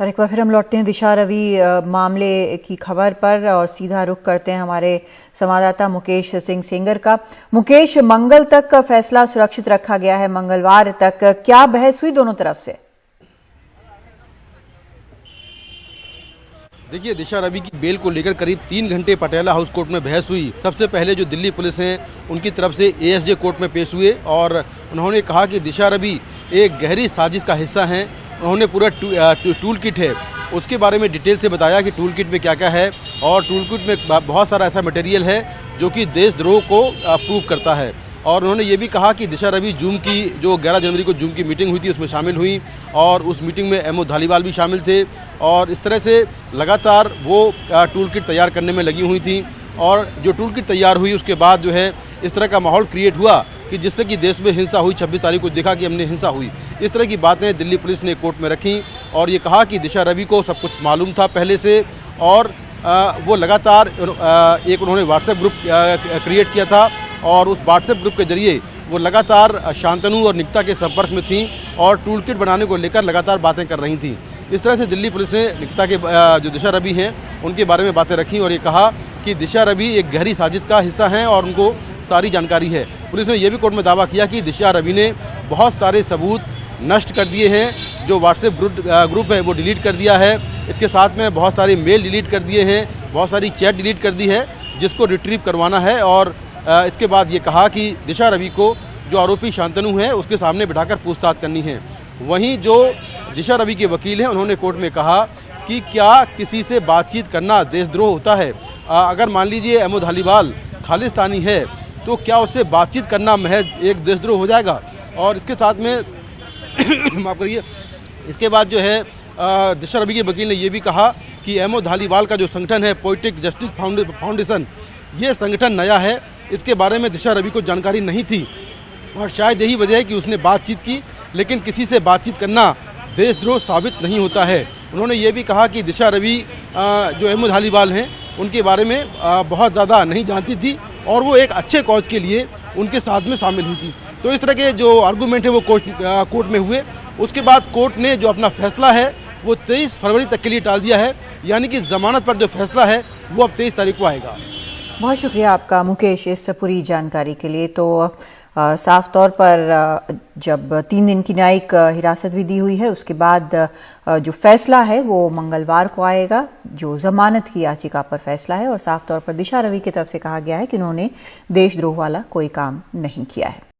और एक बार फिर हम लौटते हैं दिशा रवि मामले की खबर पर और सीधा रुख करते हैं हमारे संवाददाता मुकेश सिंह सेंगर का। मुकेश, मंगल तक फैसला सुरक्षित रखा गया है, मंगलवार तक क्या बहस हुई दोनों तरफ से? देखिए, दिशा रवि की बेल को लेकर करीब 3 घंटे पटियाला हाउस कोर्ट में बहस हुई। सबसे पहले जो दिल्ली पुलिस है उनकी तरफ से एएसजे कोर्ट में पेश हुए और उन्होंने कहा कि दिशा रवि एक गहरी साजिश का हिस्सा हैं। उन्होंने पूरा टूल किट है उसके बारे में डिटेल से बताया कि टूल किट में क्या क्या है और टूल किट में बहुत सारा ऐसा मटेरियल है जो कि देशद्रोह को प्रूव करता है। और उन्होंने ये भी कहा कि दिशा रवि जूम की जो 11 जनवरी को जूम की मीटिंग हुई थी उसमें शामिल हुई और उस मीटिंग में एमओ धालीवाल भी शामिल थे और इस तरह से लगातार वो टूल किट तैयार करने में लगी हुई थी। और जो टूल किट तैयार हुई उसके बाद जो है इस तरह का माहौल क्रिएट हुआ कि जिससे कि देश में हिंसा हुई। 26 तारीख को देखा कि हमने हिंसा हुई। इस तरह की बातें दिल्ली पुलिस ने कोर्ट में रखी और ये कहा कि दिशा रवि को सब कुछ मालूम था पहले से और वो लगातार एक उन्होंने व्हाट्सएप ग्रुप क्रिएट किया था और उस व्हाट्सएप ग्रुप के जरिए वो लगातार शांतनु और निकिता के संपर्क में थी और टूल किट बनाने को लेकर लगातार बातें कर रही थी। इस तरह से दिल्ली पुलिस ने निकिता के जो दिशा रवि हैं उनके बारे में बातें रखी और ये कहा कि दिशा रवि एक गहरी साजिश का हिस्सा हैं और उनको सारी जानकारी है। पुलिस ने यह भी कोर्ट में दावा किया कि दिशा रवि ने बहुत सारे सबूत नष्ट कर दिए हैं। जो व्हाट्सएप ग्रुप है वो डिलीट कर दिया है। इसके साथ में बहुत सारे मेल डिलीट कर दिए हैं, बहुत सारी चैट डिलीट कर दी है जिसको रिट्रीव करवाना है। और इसके बाद ये कहा कि दिशा रवि को जो आरोपी शांतनु है उसके सामने बिठाकर पूछताछ करनी है। वहीं जो दिशा रवि के वकील हैं उन्होंने कोर्ट में कहा कि क्या किसी से बातचीत करना देशद्रोह होता है? अगर मान लीजिए एमओ धालीवाल खालिस्तानी है तो क्या उससे बातचीत करना महज एक देशद्रोह हो जाएगा? और इसके साथ में माफ करिए, इसके बाद जो है दिशा रवि के वकील ने यह भी कहा कि एमओ धालीवाल का जो संगठन है पोएटिक जस्टिस फाउंडेशन, ये संगठन नया है, इसके बारे में दिशा रवि को जानकारी नहीं थी और शायद यही वजह है कि उसने बातचीत की, लेकिन किसी से बातचीत करना देशद्रोह साबित नहीं होता है। उन्होंने ये भी कहा कि दिशा रवि जो एमओ धालीवाल हैं उनके बारे में बहुत ज़्यादा नहीं जानती थी और वो एक अच्छे कॉज के लिए उनके साथ में शामिल हुई थी। तो इस तरह के जो आर्गूमेंट है वो कोर्ट में हुए। उसके बाद कोर्ट ने जो अपना फैसला है वो 23 फरवरी तक के लिए टाल दिया है, यानी कि ज़मानत पर जो फैसला है वो अब 23 तारीख को आएगा। बहुत शुक्रिया आपका मुकेश इस पूरी जानकारी के लिए। तो साफ तौर पर जब 3 दिन की न्यायिक हिरासत भी दी हुई है उसके बाद जो फैसला है वो मंगलवार को आएगा, जो जमानत की याचिका पर फैसला है। और साफ तौर पर दिशा रवि की तरफ से कहा गया है कि उन्होंने देशद्रोह वाला कोई काम नहीं किया है।